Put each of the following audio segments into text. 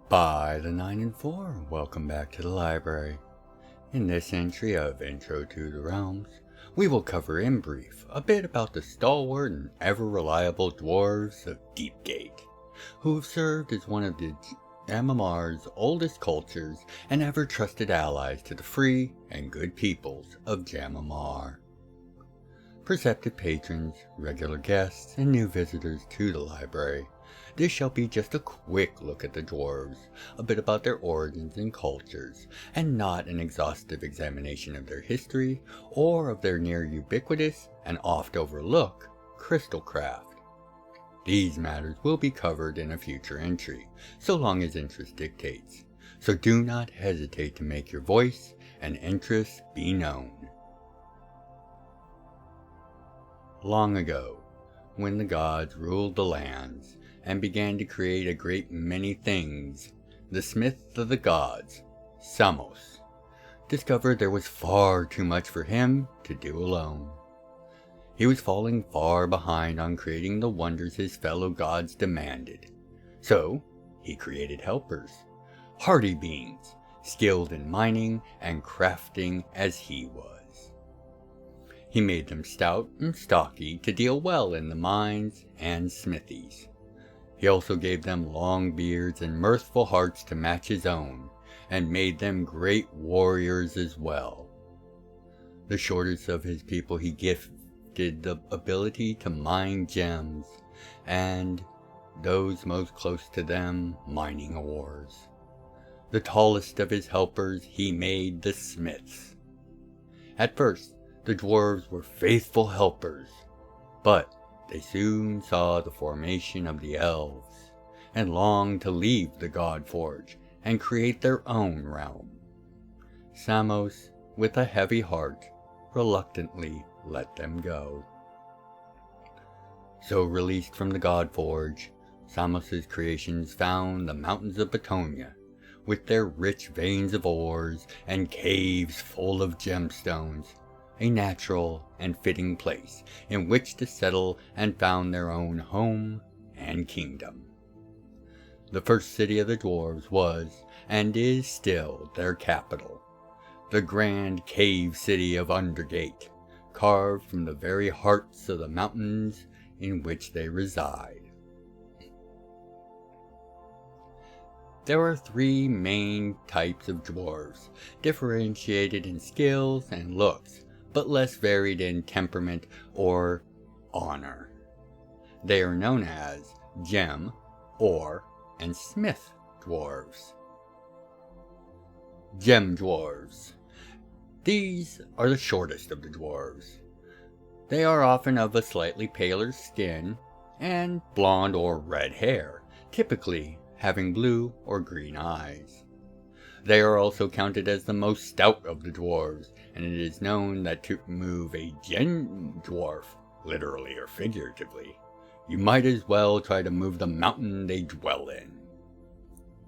By the 9 and 4, welcome back to the library. In this entry of Intro to the Realms, we will cover in brief a bit about the stalwart and ever-reliable Dwarves of Deepgate, who have served as one of the Jam'mar's oldest cultures and ever-trusted allies to the free and good peoples of Jam'mar. Perceptive patrons, regular guests, and new visitors to the library, this shall be just a quick look at the Dwarves, a bit about their origins and cultures, and not an exhaustive examination of their history or of their near ubiquitous and oft overlooked crystalcraft. These matters will be covered in a future entry, so long as interest dictates, so do not hesitate to make your voice and interest be known. Long ago, when the gods ruled the lands and began to create a great many things, the smith of the gods, Samos, discovered there was far too much for him to do alone. He was falling far behind on creating the wonders his fellow gods demanded, so he created helpers, hardy beings, skilled in mining and crafting as he was. He made them stout and stocky to deal well in the mines and smithies. He also gave them long beards and mirthful hearts to match his own, and made them great warriors as well. The shortest of his people he gifted the ability to mine gems, and those most close to them mining ores. The tallest of his helpers he made the smiths. At first, the dwarves were faithful helpers, but they soon saw the formation of the elves, and longed to leave the God Forge and create their own realm. Samos, with a heavy heart, reluctantly let them go. So released from the God Forge, Samos's creations found the mountains of Batonia, with their rich veins of ores and caves full of gemstones, a natural and fitting place in which to settle and found their own home and kingdom. The first city of the dwarves was, and is still, their capital, the grand cave city of Undergate, carved from the very hearts of the mountains in which they reside. There are three main types of dwarves, differentiated in skills and looks, but less varied in temperament or honor. They are known as Gem, Ore, and Smith dwarves. Gem dwarves. These are the shortest of the dwarves. They are often of a slightly paler skin and blonde or red hair, typically having blue or green eyes. They are also counted as the most stout of the dwarves, and it is known that to move a gem dwarf, literally or figuratively, you might as well try to move the mountain they dwell in.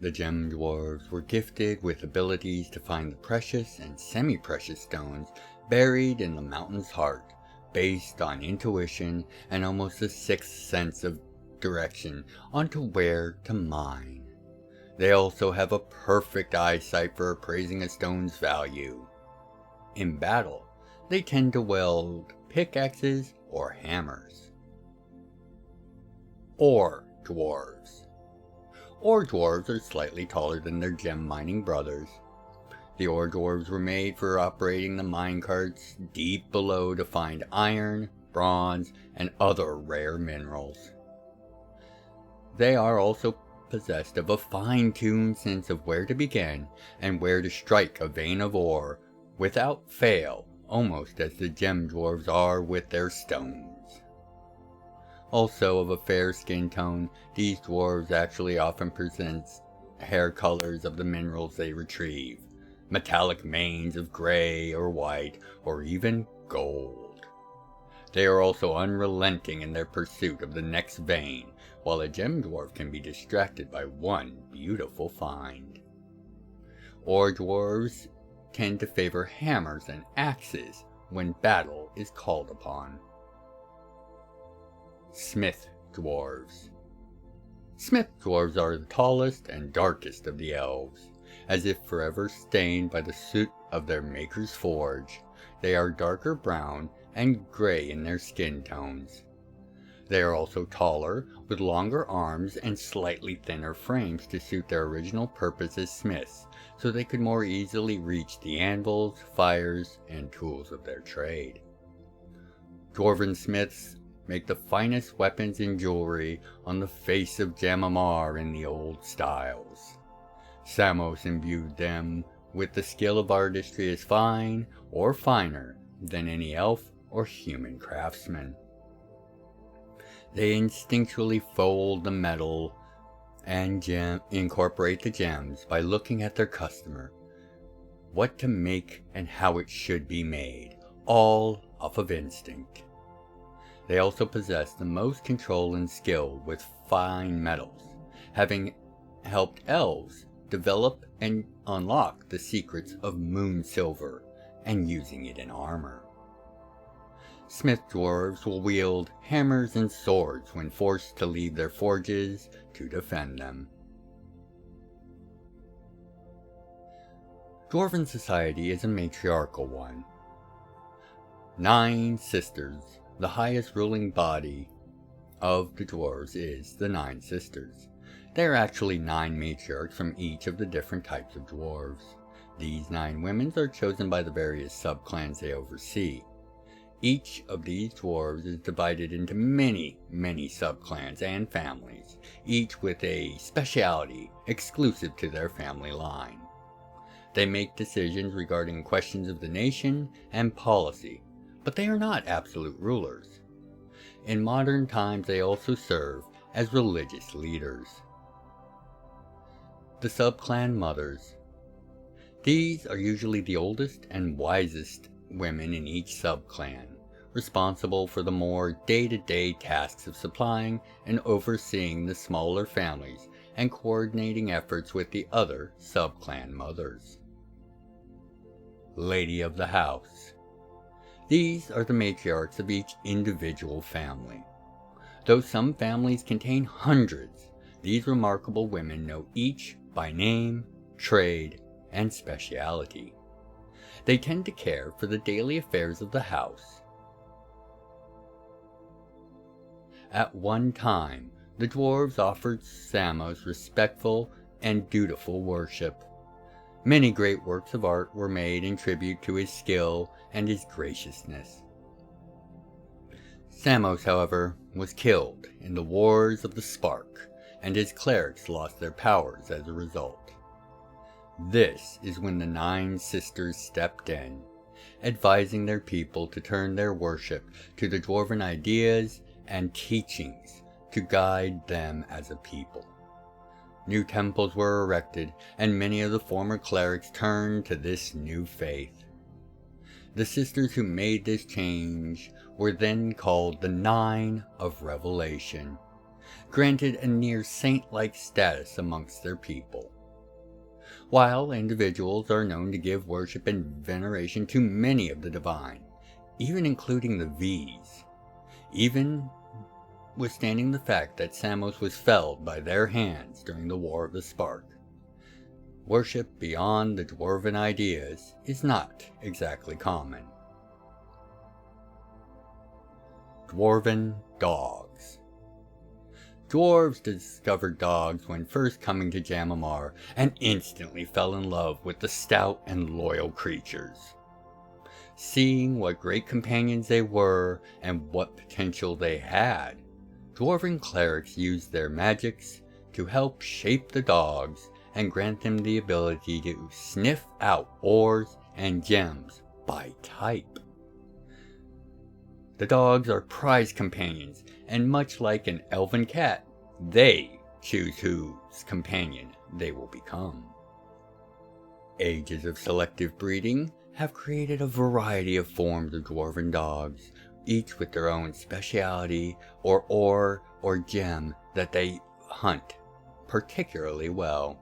The gem dwarves were gifted with abilities to find the precious and semi-precious stones buried in the mountain's heart, based on intuition and almost a sixth sense of direction onto where to mine. They also have a perfect eyesight for appraising a stone's value. In battle, they tend to wield pickaxes or hammers. Ore dwarves. Ore dwarves are slightly taller than their gem mining brothers. The ore dwarves were made for operating the minecarts deep below to find iron, bronze, and other rare minerals. They are also possessed of a fine-tuned sense of where to begin and where to strike a vein of ore without fail, almost as the gem dwarves are with their stones. Also of a fair skin tone, these dwarves actually often present hair colors of the minerals they retrieve, metallic manes of gray or white or even gold. They are also unrelenting in their pursuit of the next vein, while a gem dwarf can be distracted by one beautiful find. Ore dwarves tend to favor hammers and axes when battle is called upon. Smith dwarves. Smith dwarves are the tallest and darkest of the elves. As if forever stained by the soot of their maker's forge, they are darker brown and gray in their skin tones. They are also taller, with longer arms and slightly thinner frames to suit their original purpose as smiths, so they could more easily reach the anvils, fires, and tools of their trade. Dwarven smiths make the finest weapons and jewelry on the face of Jam'mar in the old styles. Samos imbued them with the skill of artistry as fine, or finer, than any elf or human craftsman. They instinctually fold the metal and incorporate the gems by looking at their customer, what to make and how it should be made, all off of instinct. They also possess the most control and skill with fine metals, having helped elves develop and unlock the secrets of moon silver and using it in armor. Smith dwarves will wield hammers and swords when forced to leave their forges to defend them. Dwarven society is a matriarchal one. 9 sisters, the highest ruling body of the dwarves is the 9 sisters. There are actually 9 matriarchs from each of the different types of dwarves. These 9 women are chosen by the various subclans they oversee. Each of these dwarves is divided into many subclans and families, each with a speciality exclusive to their family line. They make decisions regarding questions of the nation and policy, but they are not absolute rulers. In modern times, they also serve as religious leaders. The subclan mothers. These are usually the oldest and wisest women in each subclan, responsible for the more day-to-day tasks of supplying and overseeing the smaller families and coordinating efforts with the other subclan mothers. Lady of the House. These are the matriarchs of each individual family. Though some families contain hundreds, these remarkable women know each by name, trade, and speciality. They tend to care for the daily affairs of the house. At one time, the dwarves offered Samos respectful and dutiful worship. Many great works of art were made in tribute to his skill and his graciousness. Samos, however, was killed in the Wars of the Spark, and his clerics lost their powers as a result. This is when the 9 sisters stepped in, advising their people to turn their worship to the dwarven ideas and teachings to guide them as a people. New temples were erected, and many of the former clerics turned to this new faith. The sisters who made this change were then called the 9 of Revelation, granted a near saint-like status amongst their people. While individuals are known to give worship and veneration to many of the divine, even including the V's, even withstanding the fact that Samos was felled by their hands during the War of the Spark, worship beyond the dwarven ideas is not exactly common. Dwarven dogs. Dwarves discovered dogs when first coming to Jam'mar and instantly fell in love with the stout and loyal creatures. Seeing what great companions they were and what potential they had, dwarven clerics used their magics to help shape the dogs and grant them the ability to sniff out ores and gems by type. The dogs are prized companions, and much like an elven cat, they choose whose companion they will become. Ages of selective breeding have created a variety of forms of dwarven dogs, each with their own speciality or ore or gem that they hunt particularly well.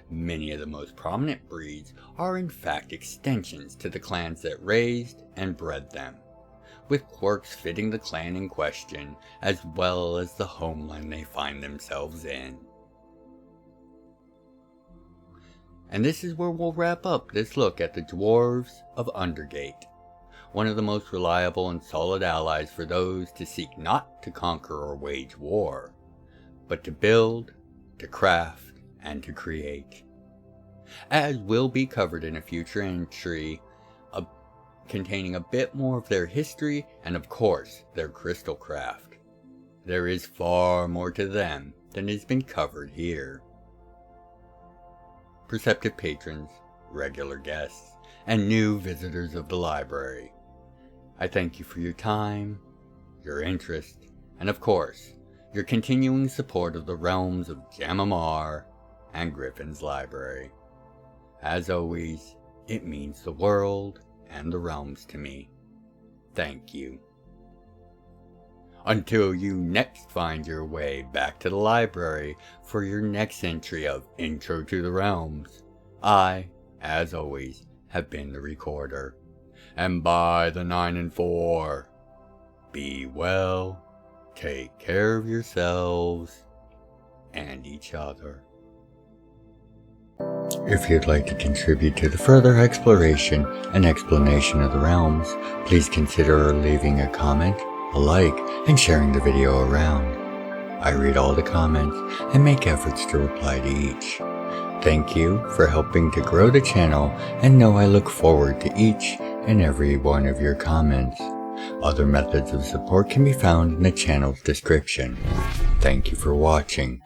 Many of the most prominent breeds are in fact extensions to the clans that raised and bred them, with quirks fitting the clan in question, as well as the homeland they find themselves in. And this is where we'll wrap up this look at the Dwarves of Undergate, one of the most reliable and solid allies for those to seek not to conquer or wage war, but to build, to craft, and to create. As will be covered in a future entry containing a bit more of their history and of course their crystal craft. There is far more to them than has been covered here. Perceptive patrons, regular guests, and new visitors of the library, I thank you for your time, your interest, and of course, your continuing support of the Realms of Jam'mar and Gryphon's Library. As always, it means the world and the realms to me. Thank you. Until you next find your way back to the library for your next entry of Intro to the Realms, I, as always, have been the Recorder. And by the 9 and 4, be well, take care of yourselves and each other. If you'd like to contribute to the further exploration and explanation of the realms, please consider leaving a comment, a like, and sharing the video around. I read all the comments and make efforts to reply to each. Thank you for helping to grow the channel, and know I look forward to each and every one of your comments. Other methods of support can be found in the channel's description. Thank you for watching,